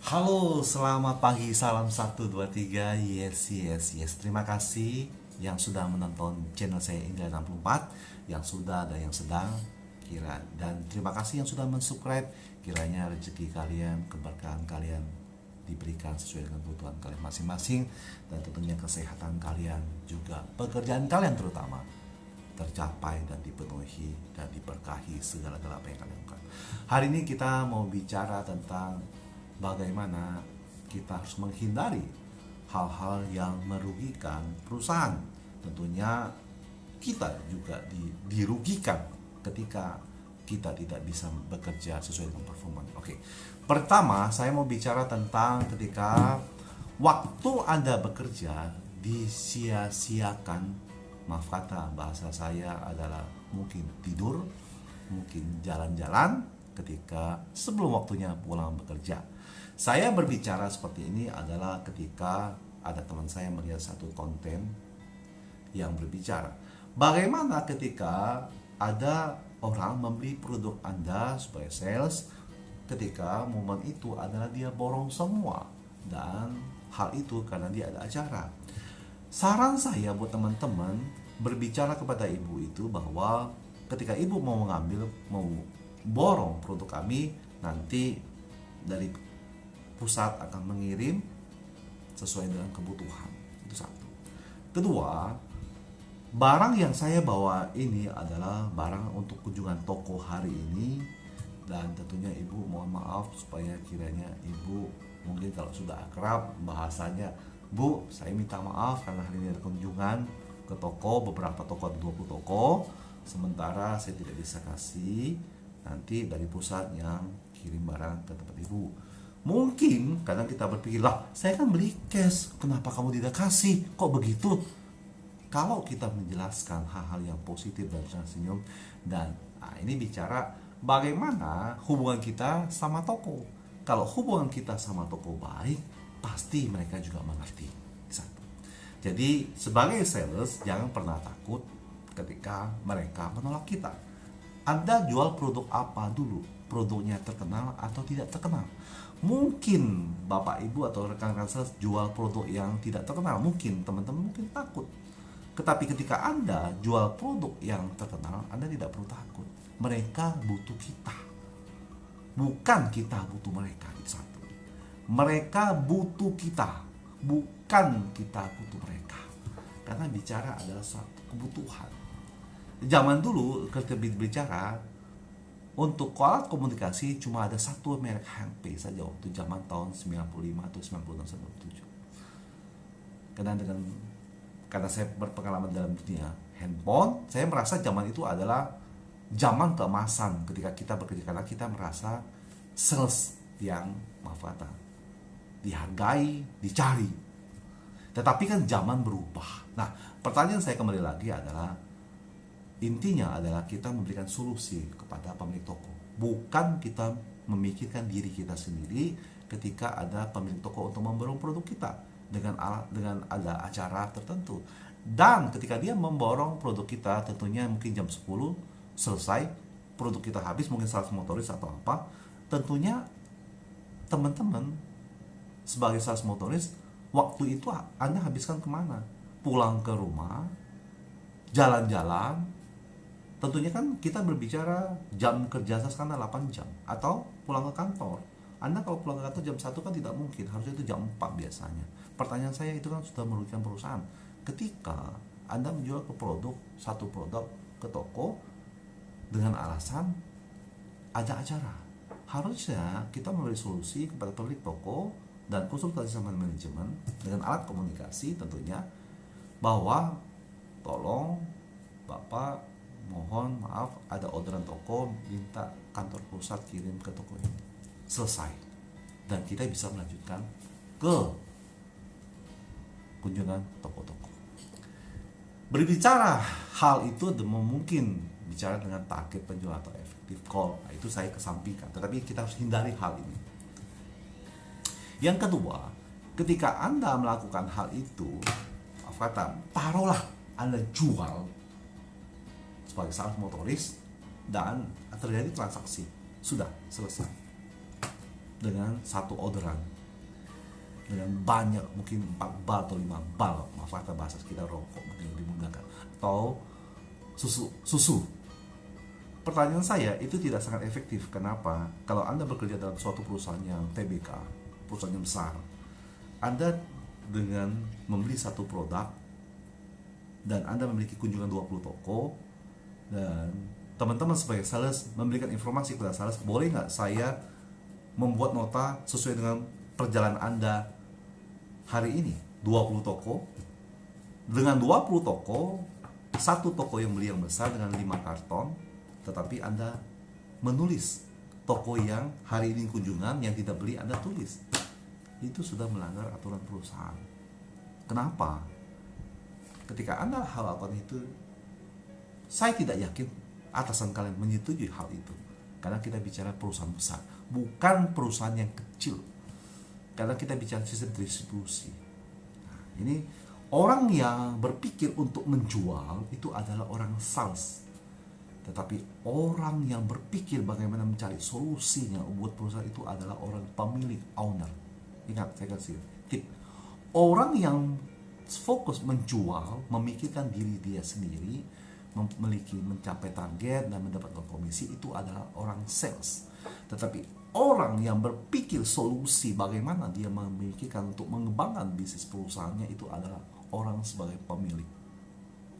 Halo, selamat pagi, salam 1, 2, 3. Yes, yes, yes. Terima kasih yang sudah menonton channel saya Indra 64, yang sudah dan yang sedang dan terima kasih yang sudah mensubscribe. Kiranya rezeki kalian, keberkahan kalian diberikan sesuai dengan kebutuhan kalian masing-masing, dan tentunya kesehatan kalian juga pekerjaan kalian terutama tercapai dan dipenuhi dan diberkahi segala-gala apa yang kalian lakukan. Hari ini kita mau bicara tentang bagaimana kita harus menghindari hal-hal yang merugikan perusahaan. Tentunya kita juga dirugikan ketika kita tidak bisa bekerja sesuai dengan performa. Oke. Pertama, saya mau bicara tentang ketika waktu Anda bekerja disia-siakan. Maaf kata, bahasa saya adalah mungkin tidur, mungkin jalan-jalan ketika sebelum waktunya pulang bekerja. Saya berbicara seperti ini adalah ketika ada teman saya melihat satu konten yang berbicara bagaimana ketika ada orang membeli produk Anda sebagai sales, ketika momen itu adalah dia borong semua, dan hal itu karena dia ada acara. Saran saya buat teman-teman, berbicara kepada ibu itu bahwa ketika ibu mau mau borong produk kami, nanti dari pusat akan mengirim sesuai dengan kebutuhan. Itu satu. Kedua, barang yang saya bawa ini adalah barang untuk kunjungan toko hari ini, dan tentunya ibu mohon maaf supaya kiranya ibu mungkin kalau sudah akrab bahasanya, Bu, saya minta maaf karena hari ini ada kunjungan ke toko, beberapa toko, ada 20 toko, sementara saya tidak bisa kasih, nanti dari pusat yang kirim barang ke tempat ibu. Mungkin kadang kita berpikir, lah saya kan beli cash, kenapa kamu tidak kasih, kok begitu? Kalau kita menjelaskan hal-hal yang positif dan tersenyum, dan ini bicara bagaimana hubungan kita sama toko. Kalau hubungan kita sama toko baik, pasti mereka juga mengerti. Satu. Jadi sebagai sales jangan pernah takut ketika mereka menolak kita. Anda jual produk apa dulu? Produknya terkenal atau tidak terkenal? Mungkin Bapak Ibu atau rekan-rekan sales jual produk yang tidak terkenal, mungkin teman-teman mungkin takut. Tetapi ketika Anda jual produk yang terkenal, Anda tidak perlu takut. Mereka butuh kita, bukan kita butuh mereka. Itu satu. Mereka butuh kita, bukan kita butuh mereka. Karena bicara adalah suatu kebutuhan. Zaman dulu ketika bicara untuk alat komunikasi cuma ada satu merek HP saja waktu zaman tahun 95 atau 96 97. Karena saya berpengalaman dalam dunia handphone, saya merasa zaman itu adalah zaman keemasan ketika kita bekerja, karena kita merasa sales yang maaf kata dihargai, dicari. Tetapi kan zaman berubah. Nah, pertanyaan saya kembali lagi adalah, intinya adalah kita memberikan solusi kepada pemilik toko, bukan kita memikirkan diri kita sendiri ketika ada pemilik toko untuk memborong produk kita dengan ada acara tertentu. Dan ketika dia memborong produk kita, tentunya mungkin jam 10 selesai, produk kita habis, mungkin sales motoris atau apa, tentunya teman-teman sebagai sales motoris, waktu itu Anda habiskan kemana? Pulang ke rumah, jalan-jalan. Tentunya kan kita berbicara jam kerja sana 8 jam, atau pulang ke kantor. Anda kalau pulang ke kantor jam 1 kan tidak mungkin, harusnya itu jam 4 biasanya. Pertanyaan saya, itu kan sudah merugikan perusahaan. Ketika Anda menjual satu produk ke toko dengan alasan ada acara, harusnya kita memberi solusi kepada pemilik toko dan konsultasi sama manajemen dengan alat komunikasi tentunya, bahwa tolong Bapak, mohon maaf ada orderan toko, minta kantor pusat kirim ke toko ini. Selesai. Dan kita bisa melanjutkan ke kunjungan toko-toko. Berbicara hal itu mungkin bicara dengan target penjualan atau efektif call, itu saya kesampingkan, tetapi kita harus hindari hal ini. Yang kedua, ketika Anda melakukan hal itu, taruhlah Anda jual sebagai sales motoris dan terjadi transaksi, sudah selesai. dengan satu orderan, dengan banyak, mungkin 4 bal atau 5 bal, maaf kata bahasa kita rokok mungkin lebih menggunakan, atau susu. Pertanyaan saya, itu tidak sangat efektif. Kenapa? Kalau Anda bekerja dalam suatu perusahaan yang TBK, perusahaan yang besar, Anda dengan membeli satu produk dan Anda memiliki kunjungan 20 toko, dan teman-teman sebagai sales memberikan informasi kepada sales, boleh nggak saya membuat nota sesuai dengan perjalanan Anda hari ini? 20 toko, dengan 20 toko, satu toko yang beli yang besar dengan 5 karton, tetapi Anda menulis toko yang hari ini kunjungan, yang tidak beli Anda tulis. Itu sudah melanggar aturan perusahaan. Kenapa? Ketika Anda hal lakukan itu, saya tidak yakin atasan kalian menyetujui hal itu. Karena kita bicara perusahaan besar, bukan perusahaan yang kecil. Karena kita bicara sistem distribusi. Nah, ini orang yang berpikir untuk menjual itu adalah orang sales. Tetapi orang yang berpikir bagaimana mencari solusinya buat perusahaan itu adalah orang pemilik, owner. Ingat, saya kasih tip. Orang yang fokus menjual, memikirkan diri dia sendiri, mencapai target dan mendapatkan komisi, itu adalah orang sales. Tetapi orang yang berpikir solusi bagaimana dia memikirkan untuk mengembangkan bisnis perusahaannya, itu adalah orang sebagai pemilik.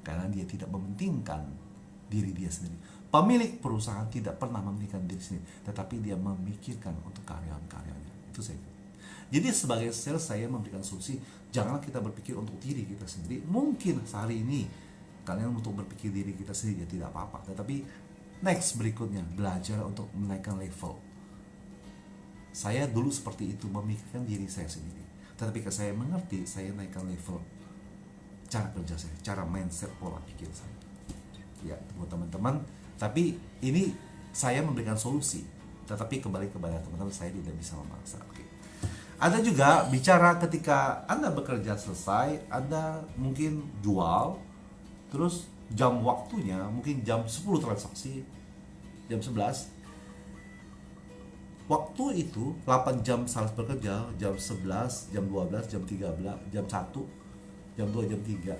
Karena dia tidak mementingkan diri dia sendiri. Pemilik perusahaan tidak pernah memikirkan diri sendiri, tetapi dia memikirkan untuk karyawan-karyanya. Itu saya. Jadi sebagai sales, saya memberikan solusi, janganlah kita berpikir untuk diri kita sendiri. Mungkin sehari ini kalian untuk berpikir diri kita sendiri, ya tidak apa-apa. Tetapi next berikutnya, belajar untuk menaikkan level. Saya dulu seperti itu, memikirkan diri saya sendiri. Tetapi ketika saya mengerti, saya naikkan level cara kerja saya, cara mindset, pola pikir saya. Ya, buat teman-teman. Tapi ini saya memberikan solusi, tetapi kembali kepada teman-teman, saya tidak bisa memaksa. Oke. Ada juga bicara ketika Anda bekerja selesai, Anda mungkin jual, terus jam waktunya mungkin jam 10 transaksi, jam 11. Waktu itu 8 jam sales bekerja, jam 11, jam 12, jam 13, jam 1, jam 2, jam 3.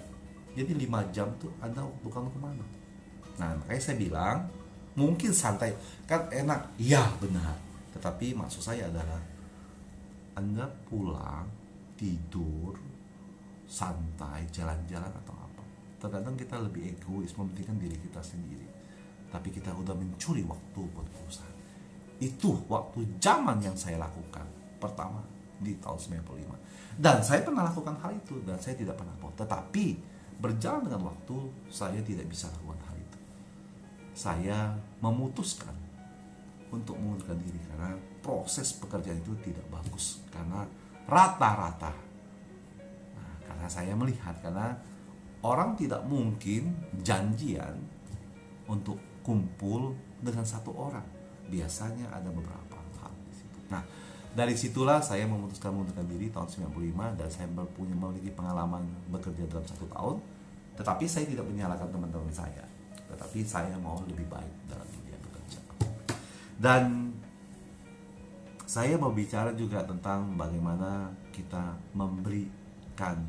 Jadi 5 jam tuh Anda bukan kemana. Nah, makanya saya bilang, mungkin santai, kan enak, ya benar. Tetapi maksud saya adalah, Anda pulang, tidur, santai, jalan-jalan atau apa. Terkadang kita lebih egois, mementingkan diri kita sendiri. Tapi kita udah mencuri waktu buat perusahaan. Itu waktu zaman yang saya lakukan pertama di tahun 95. Dan saya pernah lakukan hal itu, dan saya tidak pernah bohong. Tetapi berjalan dengan waktu, saya tidak bisa lakukan hal itu. Saya memutuskan untuk mengundurkan diri karena proses pekerjaan itu tidak bagus, karena rata-rata. Nah, karena saya melihat, karena orang tidak mungkin janjian untuk kumpul dengan satu orang. Biasanya ada beberapa hal di situ. Nah, dari situlah saya memutuskan mengundurkan diri tahun 95, dan saya memiliki pengalaman bekerja dalam 1 tahun. Tetapi saya tidak menyalahkan teman-teman saya. Tetapi saya mau lebih baik dalam dunia bekerja. Dan saya mau bicara juga tentang bagaimana kita memberikan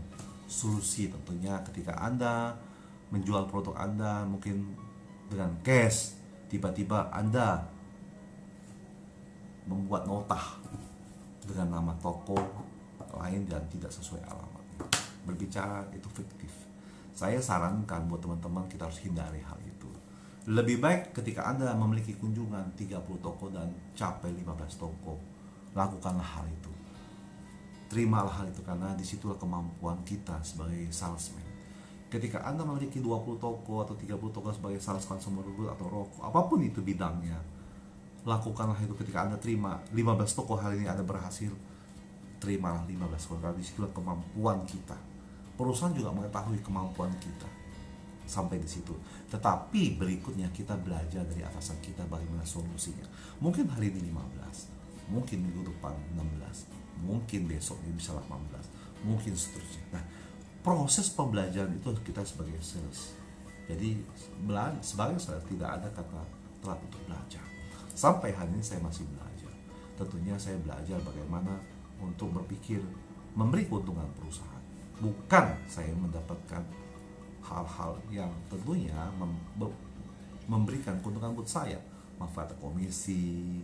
solusi, tentunya ketika Anda menjual produk Anda mungkin dengan cash, tiba-tiba Anda membuat nota dengan nama toko lain dan tidak sesuai alamatnya. Berbicara itu fiktif. Saya sarankan buat teman-teman, kita harus hindari hal itu. Lebih baik ketika Anda memiliki kunjungan 30 toko dan capai 15 toko, lakukanlah hal itu. Terimalah hal itu, karena disitulah kemampuan kita sebagai salesman. Ketika Anda memiliki 20 toko atau 30 toko sebagai sales consumer good atau rokok, apapun itu bidangnya, lakukanlah itu. Ketika Anda terima 15 toko hari ini Anda berhasil, terimalah 15 toko, karena disitulah kemampuan kita. Perusahaan juga mengetahui kemampuan kita sampai di situ. Tetapi berikutnya kita belajar dari atasan kita bagaimana solusinya. Mungkin hari ini 15, mungkin minggu depan 16, mungkin besoknya bisa 18, mungkin seterusnya. Nah, proses pembelajaran itu kita sebagai sales. Jadi sebagai sales tidak ada kata telat untuk belajar. Sampai hari ini saya masih belajar. tentunya saya belajar bagaimana untuk berpikir memberi keuntungan perusahaan, bukan saya mendapatkan hal-hal yang tentunya memberikan keuntungan buat saya, manfaat komisi,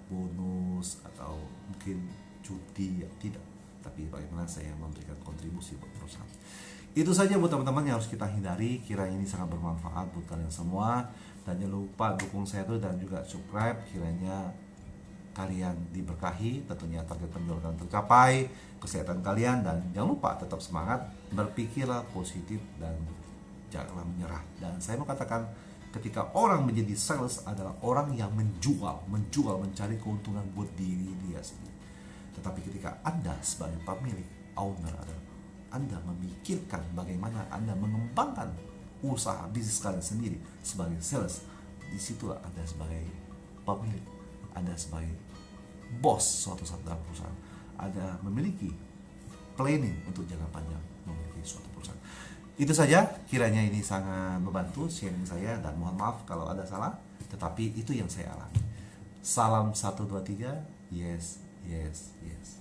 bonus, atau mungkin cuti, ya tidak, tapi bagaimana saya memberikan kontribusi buat perusahaan. Itu saja buat teman-teman yang harus kita hindari. Kira ini sangat bermanfaat buat kalian semua, dan jangan lupa dukung saya tuh dan juga subscribe. Kiranya kalian diberkahi, tentunya target penjualan tercapai, kesehatan kalian, dan jangan lupa tetap semangat, berpikirlah positif dan janganlah menyerah. Dan saya mau katakan, ketika orang menjadi sales adalah orang yang menjual, mencari keuntungan buat diri dia sendiri. Tetapi ketika Anda sebagai pemilik, owner, adalah Anda memikirkan bagaimana Anda mengembangkan usaha bisnis kalian sendiri sebagai sales, disitulah Anda sebagai pemilik, Anda sebagai bos suatu saat dalam perusahaan, Anda memiliki planning untuk jangka panjang memiliki suatu perusahaan. Itu saja, kiranya ini sangat membantu sharing saya, dan mohon maaf kalau ada salah, tetapi itu yang saya alami. Salam 1, 2, 3, yes, yes, yes.